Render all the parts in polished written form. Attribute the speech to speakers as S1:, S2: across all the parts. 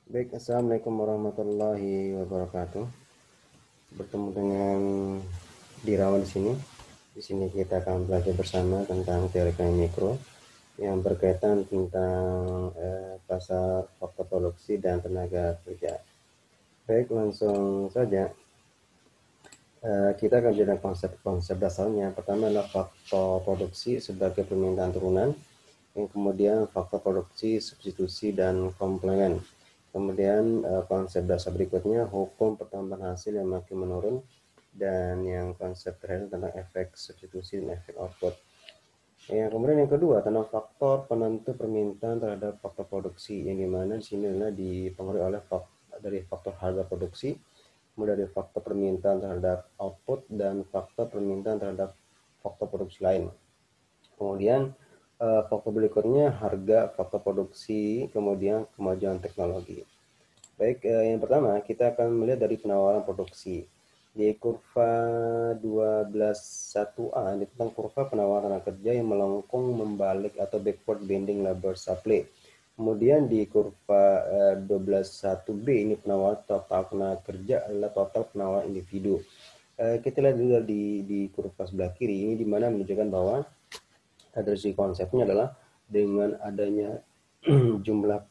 S1: Baik, assalamualaikum warahmatullahi wabarakatuh. Bertemu dengan Dirawan di sini. Di sini kita akan belajar bersama tentang teori ekonomi mikro yang berkaitan tentang pasar faktor produksi dan tenaga kerja. Baik, langsung saja. Kita akan bicara konsep dasarnya. Pertama adalah faktor produksi sebagai permintaan turunan. Yang kemudian faktor produksi, substitusi, dan komplement. Kemudian konsep dasar berikutnya hukum pertambahan hasil yang makin menurun, dan yang konsep terakhir tentang efek substitusi dan efek output. Kemudian yang kedua tentang faktor penentu permintaan terhadap faktor produksi, yang dimana di sini adalah dipengaruhi oleh dari faktor harga produksi, kemudian dari faktor permintaan terhadap output, dan faktor permintaan terhadap faktor produksi lain. Kemudian faktor berikutnya harga, faktor produksi, kemudian kemajuan teknologi. Baik, yang pertama kita akan melihat dari penawaran produksi. Di kurva 12.1a, ini tentang kurva penawaran tenaga kerja yang melengkung membalik atau backward bending labor supply. Kemudian di kurva 12.1b, ini penawaran total tenaga kerja adalah total penawaran individu. Kita lihat dulu di kurva sebelah kiri, ini dimana menunjukkan bahwa dari segi konsepnya adalah dengan adanya jumlah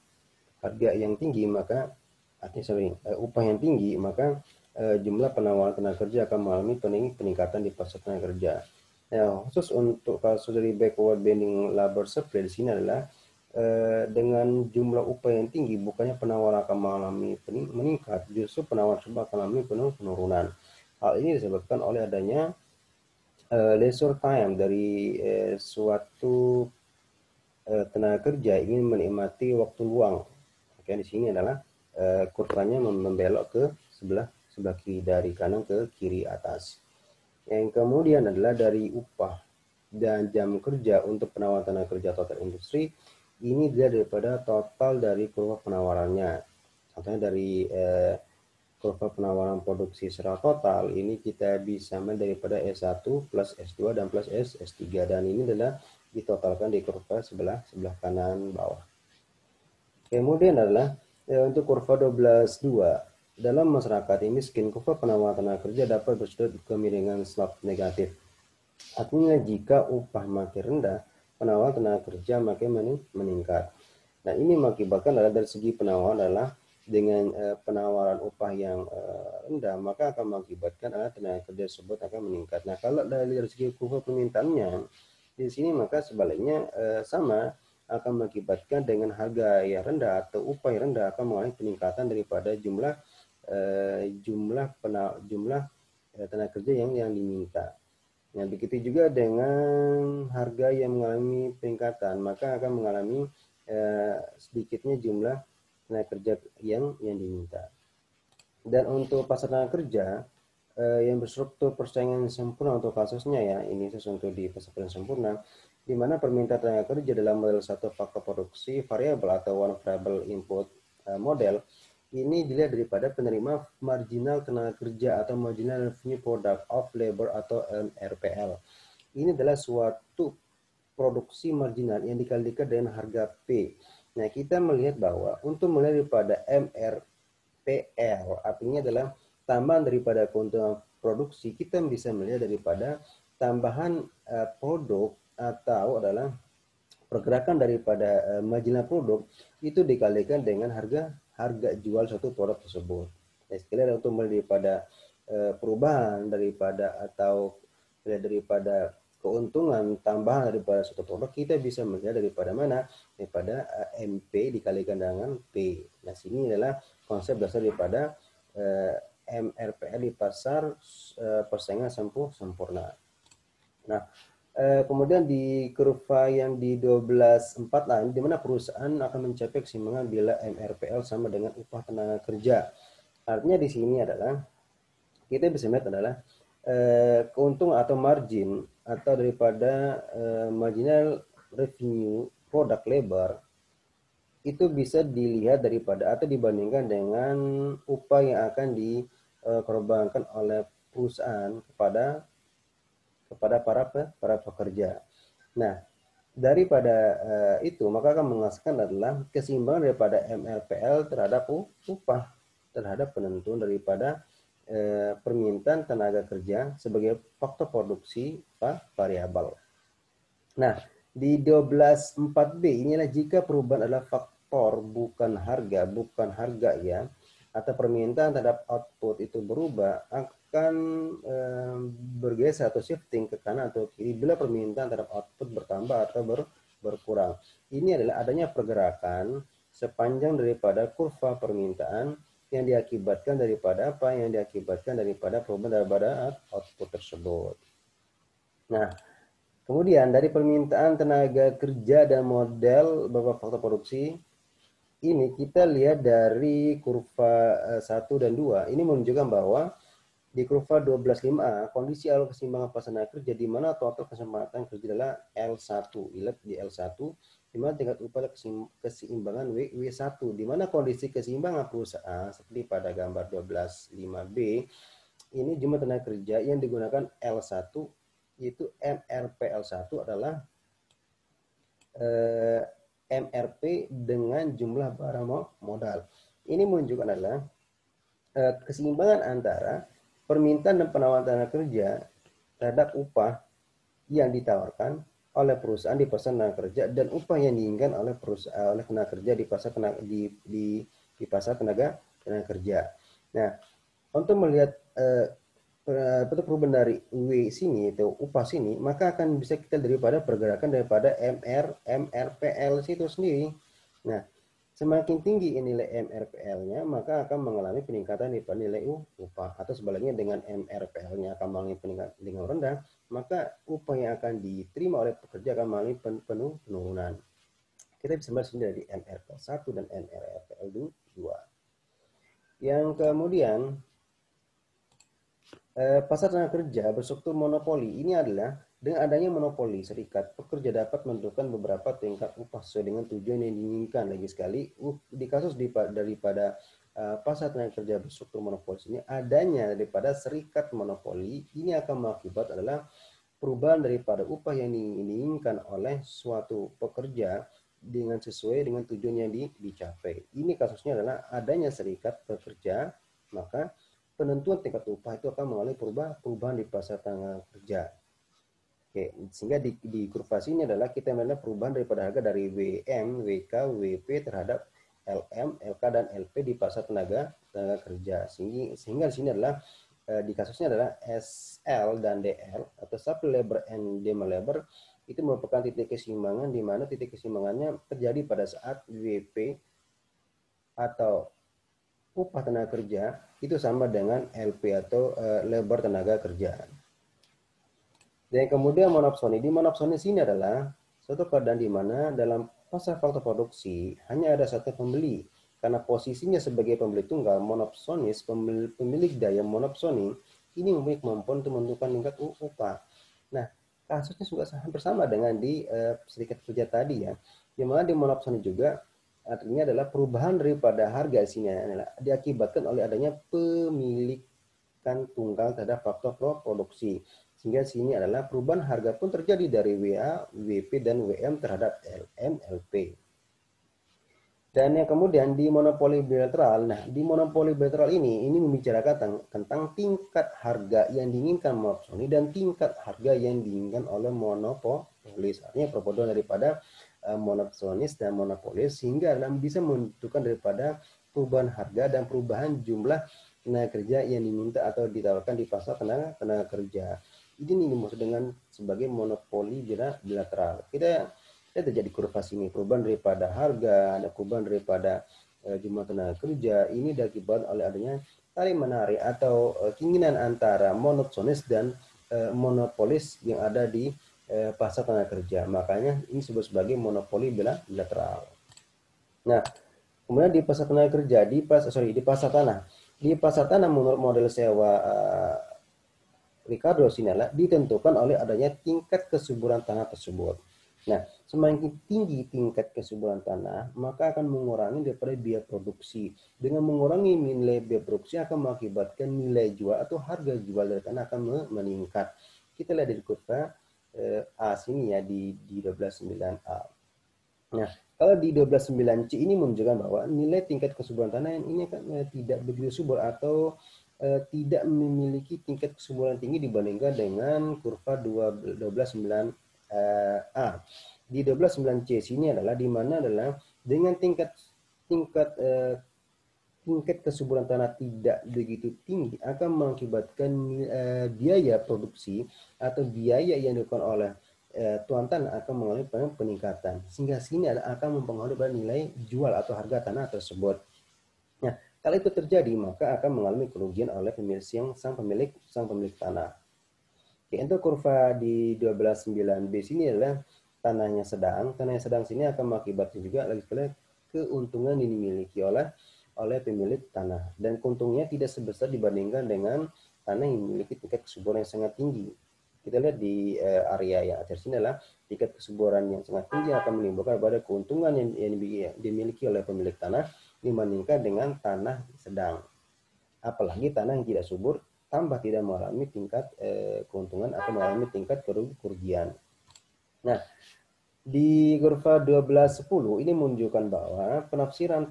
S1: harga yang tinggi, maka upah yang tinggi, maka jumlah penawaran tenaga kerja akan mengalami peningkatan di pasar tenaga kerja. Nah, khusus untuk kasus dari backward bending labor supply di sini adalah dengan jumlah upah yang tinggi, bukannya penawaran akan mengalami meningkat, justru penawaran tersebut akan mengalami penurunan. Hal ini disebabkan oleh adanya leisure time dari suatu tenaga kerja ingin menikmati waktu luang. Oke, di sini adalah kurvanya membelok ke sebelah kiri, dari kanan ke kiri atas. Yang kemudian adalah dari upah dan jam kerja untuk penawaran tenaga kerja total industri. Ini dia daripada total dari kurva penawarannya. Contohnya dari kurva penawaran produksi secara total, ini kita bisa melihat daripada S1 plus S2 dan plus S3, dan ini adalah ditotalkan di kurva sebelah kanan bawah. Kemudian adalah untuk kurva 12.2, dalam masyarakat ini miskin, kurva penawaran tenaga kerja dapat bersudut kemiringan slope negatif. Artinya jika upah makin rendah, penawaran tenaga kerja makin meningkat. Nah, ini mengakibatkan adalah dari segi penawaran adalah dengan penawaran upah yang rendah, maka akan mengakibatkan adalah tenaga kerja tersebut akan meningkat. Nah, kalau dari segi kurva permintaannya di sini, maka sebaliknya sama, akan mengakibatkan dengan harga yang rendah atau upah yang rendah akan mengalami peningkatan daripada jumlah tenaga kerja yang diminta. Nah, begitu juga dengan harga yang mengalami peningkatan, maka akan mengalami sedikitnya jumlah tenaga kerja yang diminta. Dan untuk pasar tenaga kerja yang berstruktur persaingan sempurna untuk kasusnya, ya, ini sesuatu di pasar persaingan sempurna, di mana permintaan tenaga kerja dalam model satu faktor produksi variabel atau one variable input model ini dilihat daripada penerima marginal tenaga kerja atau marginal revenue product of labor atau MRPL. Ini adalah suatu produksi marginal yang dikalikan dengan harga P. Nah, kita melihat bahwa untuk melihat daripada MRPL, artinya adalah tambahan daripada keuntungan produksi, kita bisa melihat daripada tambahan produk atau adalah pergerakan daripada marginal produk itu dikalikan dengan harga jual suatu produk tersebut. Nah, sekalian untuk melihat daripada perubahan daripada atau daripada keuntungan tambahan daripada suatu produk, kita bisa melihat daripada mana, daripada MP dikalikan dengan P. Nah, sini adalah konsep dasar daripada MRPL di pasar persaingan sempurna. Nah, kemudian di kurva yang di 12.4 lain, di mana perusahaan akan mencapai keseimbangan bila MRPL sama dengan upah tenaga kerja. Artinya di sini adalah kita bisa melihat adalah keuntungan atau margin atau daripada marginal revenue produk labor itu bisa dilihat daripada atau dibandingkan dengan upah yang akan dikorbankan oleh perusahaan kepada para pekerja. Nah, daripada itu, maka akan menghasilkan adalah keseimbangan daripada MRPL terhadap upah, terhadap penentuan daripada permintaan tenaga kerja sebagai faktor produksi variabel. Nah, di 12.4b inilah jika perubahan adalah faktor bukan harga ya, atau permintaan terhadap output itu berubah, akan bergeser atau shifting ke kanan atau kiri bila permintaan terhadap output bertambah atau berkurang. Ini adalah adanya pergerakan sepanjang daripada kurva permintaan yang diakibatkan daripada apa? Yang diakibatkan daripada perubahan daripada output tersebut. Nah, kemudian dari permintaan tenaga kerja dan model beberapa faktor produksi, ini kita lihat dari kurva 1 dan 2. Ini menunjukkan bahwa di kurva 12.5a, kondisi alur keseimbangan pasangan kerja di mana total kesempatan kerja adalah L1. Lihat di L1, di mana tingkat upah keseimbangan W1, di mana kondisi keseimbangan perusahaan seperti pada gambar 12.5b, ini jumlah tenaga kerja yang digunakan L1, yaitu MRPL1 adalah MRP dengan jumlah barang modal. Ini menunjukkan adalah keseimbangan antara permintaan dan penawaran tenaga kerja terhadap upah yang ditawarkan oleh perusahaan di pasar tenaga kerja dan upah yang diinginkan oleh perusahaan oleh tenaga kerja di pasar tenaga di pasar tenaga kerja. Nah, untuk melihat perubahan dari W sini atau upah sini, maka akan bisa kita daripada pergerakan daripada MRPL itu sendiri. Nah, semakin tinggi nilai MRPL-nya, maka akan mengalami peningkatan daripada nilai upah, atau sebaliknya dengan MRPL-nya akan mengalami peningkatan dengan rendah, maka upah yang akan diterima oleh pekerja akan mengalami penurunan. Kita bisa melihat sini dari MRPL 1 dan MRPL 2. Yang kemudian pasar tenaga kerja berstruktur monopoli ini adalah dengan adanya monopoli serikat, pekerja dapat menentukan beberapa tingkat upah sesuai dengan tujuan yang diinginkan. Lagi sekali, di kasus daripada pasar tenaga kerja berstruktur monopoli ini, adanya daripada serikat monopoli ini akan mengakibat adalah perubahan daripada upah yang diinginkan oleh suatu pekerja dengan sesuai dengan tujuan yang dicapai. Ini kasusnya adalah adanya serikat pekerja, maka penentuan tingkat upah itu akan mengalami perubahan di pasar tenaga kerja. Oke, sehingga di kurva sini adalah kita melihat perubahan daripada harga dari WM, WK, WP terhadap LM, LK, dan LP di pasar tenaga kerja. Sehingga di sini adalah di kasusnya adalah SL dan DL atau supply labor and demand labor itu merupakan titik keseimbangan di mana titik keseimbangannya terjadi pada saat WP atau upah tenaga kerja itu sama dengan LP atau labor tenaga kerja. Dan kemudian monopsoni. Di monopsoni sini adalah suatu keadaan di mana dalam pasar faktor produksi hanya ada satu pembeli. Karena posisinya sebagai pembeli tunggal, monopsonis, pemilik daya monopsoni, ini memiliki kemampuan untuk menentukan tingkat upah. Nah, kasusnya juga hampir sama dengan di serikat kerja tadi ya. Di mana di monopsoni juga artinya adalah perubahan daripada harga sini adalah diakibatkan oleh adanya pemilikan tunggal terhadap faktor produksi. Sehingga sini adalah perubahan harga pun terjadi dari WA, WP, dan WM terhadap LM, LP. Dan yang kemudian di monopoli bilateral, nah di monopoli bilateral ini membicarakan tentang tingkat harga yang diinginkan monopsoni dan tingkat harga yang diinginkan oleh monopolis. Artinya perpaduan daripada monopsonis dan monopolis sehingga bisa menentukan daripada perubahan harga dan perubahan jumlah tenaga kerja yang diminta atau ditawarkan di pasar tenaga kerja. Ini dimaksud dengan sebagai monopoli bilateral. Kita terjadi kurva sini, perubahan daripada harga, ada perubahan daripada jumlah tenaga kerja. Ini diakibatkan oleh adanya tarik menarik atau keinginan antara monopsonis dan monopolis yang ada di pasar tenaga kerja. Makanya ini disebut sebagai monopoli bilateral. Nah, kemudian di pasar tenaga kerja, di pasar tanah. Di pasar tanah menurut model sewa Ricardo Sinella ditentukan oleh adanya tingkat kesuburan tanah tersebut. Nah, semakin tinggi tingkat kesuburan tanah, maka akan mengurangi daripada biaya produksi. Dengan mengurangi nilai biaya produksi akan mengakibatkan nilai jual atau harga jual dari tanah akan meningkat. Kita lihat di kurva A sini ya di 129A. Nah, kalau di 129C ini menunjukkan bahwa nilai tingkat kesuburan tanah ini kan tidak begitu subur atau tidak memiliki tingkat kesuburan tinggi dibandingkan dengan kurva 129A. Di 129C sini adalah di mana adalah dengan tingkat tingkat kesuburan tanah tidak begitu tinggi akan mengakibatkan biaya produksi atau biaya yang dilakukan oleh tuan tanah akan mengalami peningkatan, sehingga sini akan mempengaruhi pada nilai jual atau harga tanah tersebut. Nah, kalau itu terjadi maka akan mengalami kerugian oleh sang pemilik tanah. Oke, untuk kurva di 129B sini adalah tanahnya sedang. Tanahnya sedang sini akan mengakibatkan juga lagi keuntungan yang dimiliki oleh pemilik tanah, dan keuntungannya tidak sebesar dibandingkan dengan tanah yang memiliki tingkat kesuburan yang sangat tinggi. Kita lihat di area yang atas sini adalah tingkat kesuburan yang sangat tinggi akan menimbulkan pada keuntungan yang dimiliki oleh pemilik tanah dibandingkan dengan tanah sedang. Apalagi tanah yang tidak subur tambah tidak mengalami tingkat keuntungan atau mengalami tingkat kerugian. Nah, di kurva 1210 ini menunjukkan bahwa penafsiran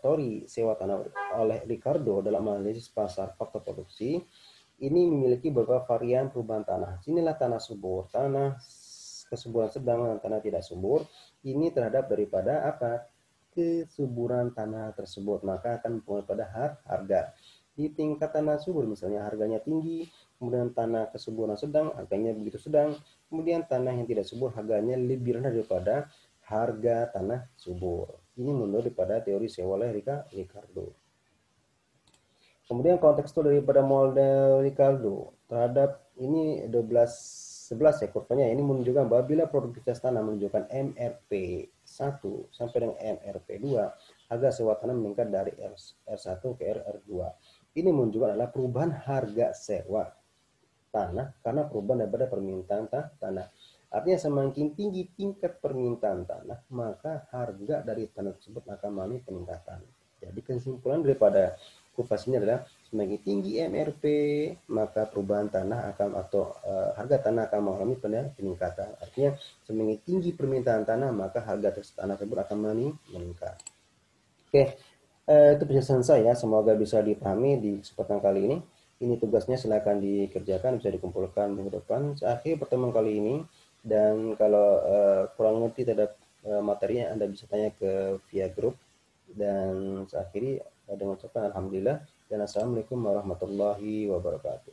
S1: teori sewa tanah oleh Ricardo dalam analisis pasar faktor produksi ini memiliki beberapa varian perubahan tanah. Inilah tanah subur, tanah kesuburan sedang, dan tanah tidak subur. Ini terhadap daripada apa? Kesuburan tanah tersebut, maka akan mempengaruhi pada harga. Di tingkat tanah subur misalnya harganya tinggi, kemudian tanah kesuburan sedang harganya begitu sedang, kemudian tanah yang tidak subur harganya lebih rendah daripada harga tanah subur. Ini menurut pada teori sewa oleh Ricardo. Kemudian kontekstur daripada model Ricardo terhadap ini 11 ya kurvanya, ini menunjukkan bahwa bila produktivitas tanah menunjukkan MRP 1 sampai dengan MRP 2, harga sewa tanah meningkat dari R1 ke RR2. Ini menunjukkan adalah perubahan harga sewa tanah karena perubahan daripada permintaan tanah. Artinya semakin tinggi tingkat permintaan tanah, maka harga dari tanah tersebut akan mengalami peningkatan. Jadi kesimpulan daripada kurva ini adalah semakin tinggi MRP, maka perubahan tanah akan atau harga tanah akan mengalami peningkatan. Artinya semakin tinggi permintaan tanah, maka harga tanah tersebut akan meningkat. Oke, itu penjelasan saya. Semoga bisa dipahami di kesempatan kali ini. Ini tugasnya silakan dikerjakan, bisa dikumpulkan minggu depan. Akhir pertemuan kali ini, dan kalau kurang ngerti terhadap materinya, Anda bisa tanya ke via grup. Dan saya akhiri dengan ucapan alhamdulillah dan assalamualaikum warahmatullahi wabarakatuh.